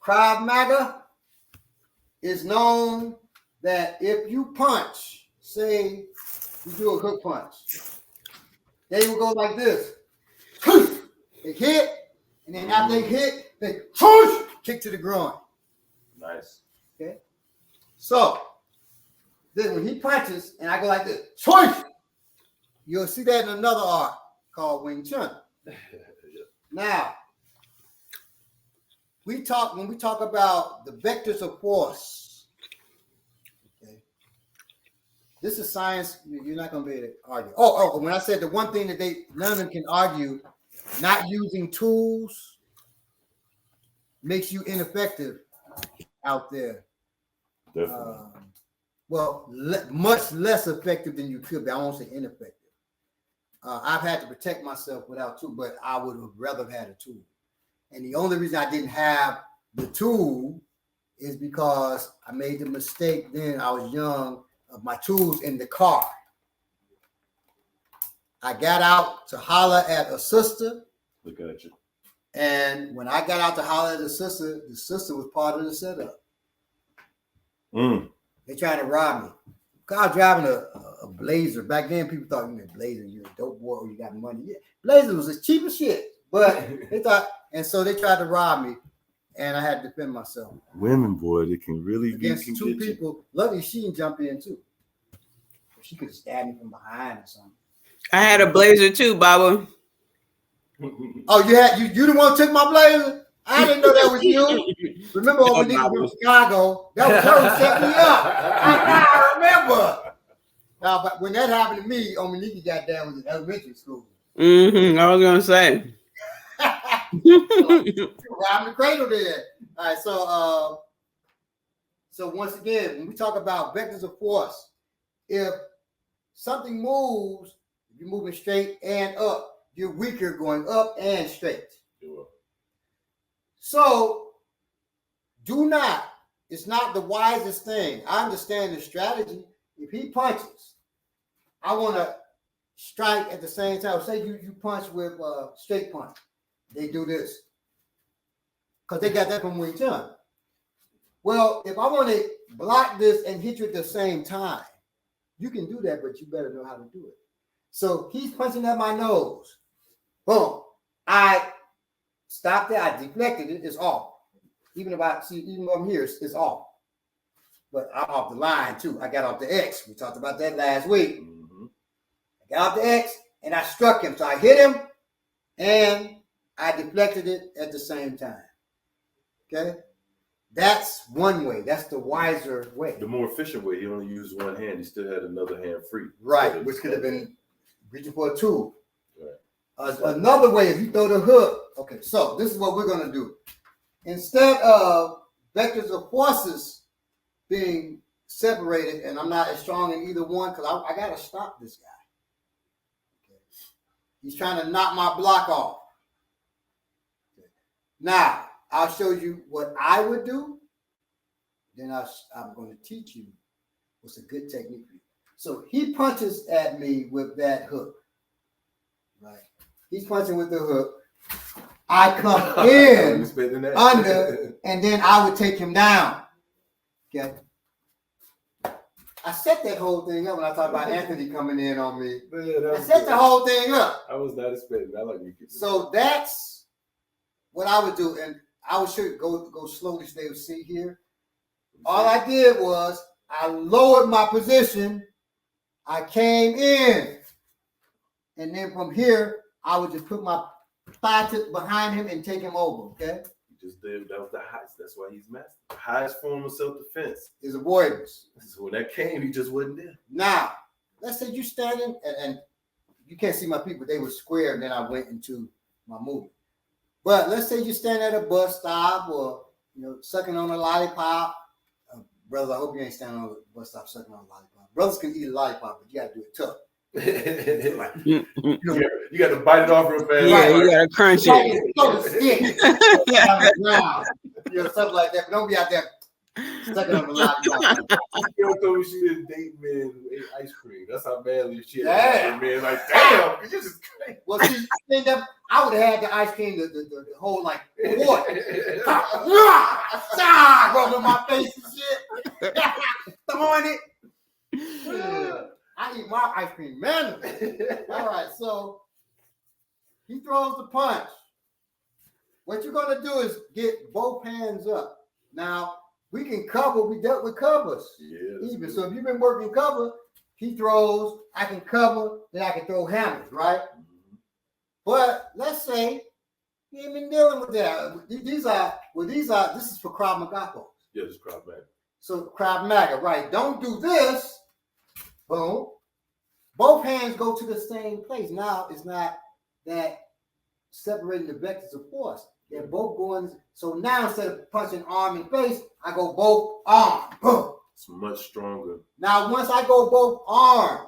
Krav Maga is known that if you punch, say you do a hook punch, they will go like this. They hit, and then after they hit, they kick to the groin. Nice. Okay. So then when he punches, and I go like this, you'll see that in another art called Wing Chun. Now, when we talk about the vectors of force, okay, this is science. You're not going to be able to argue. Oh, when I said the one thing that none of them can argue, not using tools makes you ineffective out there. Much less effective than you could be. I won't say ineffective. I've had to protect myself without tools, but I would have rather had a tool. And the only reason I didn't have the tool is because I made the mistake then, I was young, of my tools in the car. I got out to holler at a sister. Look at you. And when I got out to holler at the sister was part of the setup. They tried to rob me. I was driving a Blazer. Back then, people thought, Blazer, you're a dope boy or you got money. Yeah, Blazer was as cheap as shit. But they thought, and so they tried to rob me, and I had to defend myself. Women, boy, they can really against two people. Luckily, she didn't jump in too. She could have stabbed me from behind or something. I had a Blazer too, Baba. Oh, you the one who took my Blazer? I didn't know that was you. Remember when we from Chicago? That was her who set me up. I remember. Now, but when that happened to me, Omaniki got down was in elementary school. I was gonna say. Robbing the cradle there. All right, so once again, when we talk about vectors of force, if something moves, if you're moving straight and up, you're weaker going up and straight. Sure. So it's not the wisest thing. I understand the strategy. If he punches, I want to strike at the same time. Say you punch with straight punch. They do this because they got that from Wing Chun. Well, if I want to block this and hit you at the same time, you can do that, but you better know how to do it. So he's punching at my nose. Boom. I stopped it. I deflected it. It's off. Even from here, it's off. But I'm off the line too. I got off the X. We talked about that last week. I got off the X and I struck him. So I hit him and I deflected it at the same time. Okay? That's one way. That's the wiser way. The more efficient way. He only used one hand. He still had another hand free. Right, which could have been reaching for a tool. Right. Another way, if you throw the hook. Okay, so this is what we're going to do. Instead of vectors of forces being separated, and I'm not as strong in either one because I got to stop this guy. Okay. He's trying to knock my block off. Okay. Now, I'll show you what I would do. Then I'm going to teach you what's a good technique for you. So he punches at me with that hook. Right. He's punching with the hook. I come in under, and then I would take him down. Okay. I set that whole thing up when I talked about Anthony coming in on me. Man, I set the whole thing up. I was not expecting that. I like you. So that's what I would do, and I would show you, go slowly so they would see here. All I did was I lowered my position. I came in, and then from here I would just put my thigh tip behind him and take him over. Okay. Just did that was the highest. That's why he's master. The highest form of self-defense is avoidance. So when that came, he just wasn't there. Now, let's say you're standing and you can't see my feet, but they were square, and then I went into my movement. But let's say you're standing at a bus stop or sucking on a lollipop. Brother, I hope you ain't standing on a bus stop sucking on a lollipop. Brothers can eat a lollipop, but you gotta do it tough. You got to bite it off real fast. Yeah, you got to crunch it. Something like that. But don't be out there Sucking on the lollipop. This girl told me she didn't date men who ate ice cream. That's how badly she had Yeah. man. Like, damn, you just crazy. Well, see, I would have had the ice cream, the whole like quart. Rubbing my face and shit. Throwing it. I eat my ice cream, man. All right, so he throws the punch. What you're gonna do is get both hands up. Now we can cover. We dealt with covers. Yeah. Even so, if you've been working cover, he throws. I can cover. Then I can throw hammers, right? Mm-hmm. But let's say he ain't been dealing with that. This is for Krav Maga folks. Yeah, it's Krav Maga. So Krav Maga, right? Don't do this. Boom. Both hands go to the same place. Now it's not that separating the vectors of force. They're both going. So now instead of punching arm and face, I go both arm. Boom. It's much stronger. Now once I go both arm,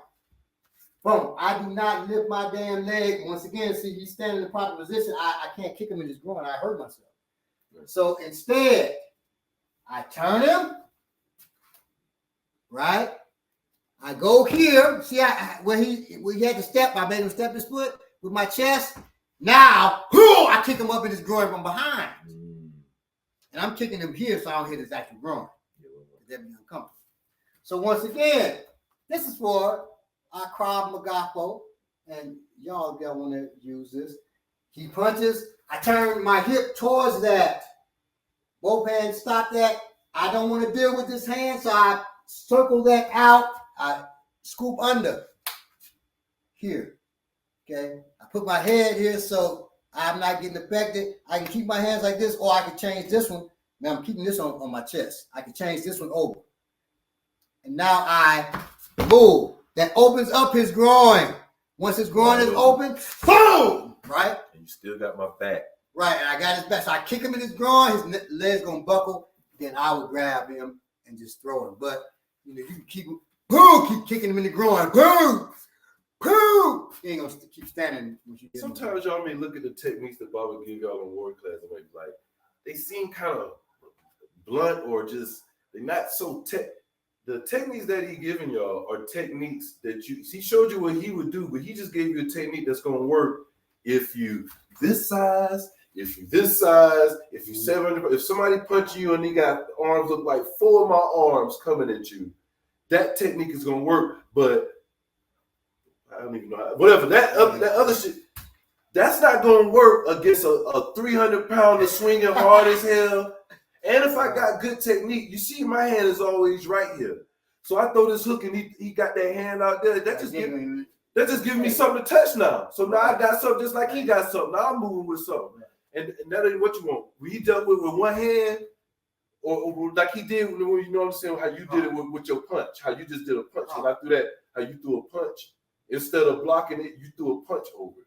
boom, I do not lift my damn leg. Once again, see, he's standing in the proper position. I can't kick him in his groin. I hurt myself. So instead, I turn him, right? I go here. See, where he had to step, I made him step his foot with my chest. Now, I kick him up in his groin from behind. And I'm kicking him here so I don't hit his actual groin. That'd be uncomfortable. So once again, this is for our Krav Maga folk, and y'all want to use this. He punches. I turn my hip towards that. Both hands stop that. I don't want to deal with this hand, so I circle that out. I scoop under here. Okay. I put my head here so I'm not getting affected. I can keep my hands like this, or I can change this one. Now I'm keeping this on my chest. I can change this one over. And now I move. That opens up his groin. Once his groin is open, boom! Right? And you still got my back. Right, and I got his back. So I kick him in his groin, his leg's gonna buckle, then I would grab him and just throw him. But you know, you can keep him, boom, keep kicking him in the groin, boom, boom. You ain't gonna keep standing. Sometimes y'all may look at the techniques that Baba give y'all in war class and like they seem kind of blunt or just they're not so the techniques that he giving y'all are techniques that he showed you what he would do, but he just gave you a technique that's gonna work if you this size, if you this size, if you 700, if somebody punch you and he got arms look like 4 of my arms coming at you, that technique is gonna work. But I don't even know whatever that other shit. That's not gonna work against a 300-pounder swinging hard as hell. And if I got good technique, you see my hand is always right here. So I throw this hook and he got that hand out there. That just gives me something to touch now. So now I got something just like he got something. Now I'm moving with something. And that ain't what you want. When he dealt with one hand, or like he did, you know what I'm saying, how you did it with your punch, how you just did a punch. When I threw that, how you threw a punch. Instead of blocking it, you threw a punch over it.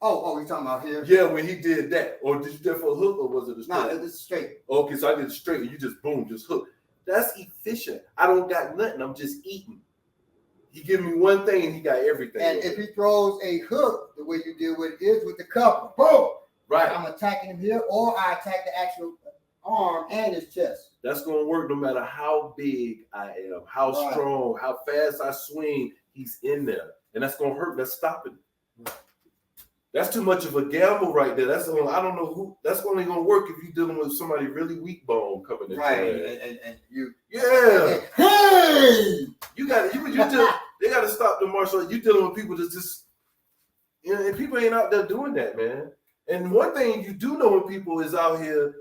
Oh, you talking about here? Yeah, when he did that. Or did you do it for a hook or was it a straight? No, it's straight. Okay, so I did it straight and you just boom, just hook. That's efficient. I don't got nothing. I'm just eating. He give me one thing and he got everything. And if he throws a hook, the way you deal with it is with the cover. Boom! Right. I'm attacking him here, or I attack the actual arm and his chest. That's going to work no matter how big I am, how strong, how fast I swing. He's in there. And that's going to hurt. That's stopping. Right. That's too much of a gamble right there. That's only, I don't know who. That's only going to work if you're dealing with somebody really weak bone coming in. Right. And you. Yeah. Hey! You got it. They got to stop the martial art. You dealing with people that just, you know, and people ain't out there doing that, man. And one thing you do know when people is out here,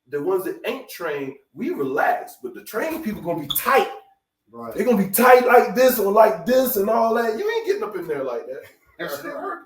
the ones that ain't trained, we relax. But the trained people going to be tight. Right. They're going to be tight like this or like this and all that. You ain't getting up in there like that. That shit hurt.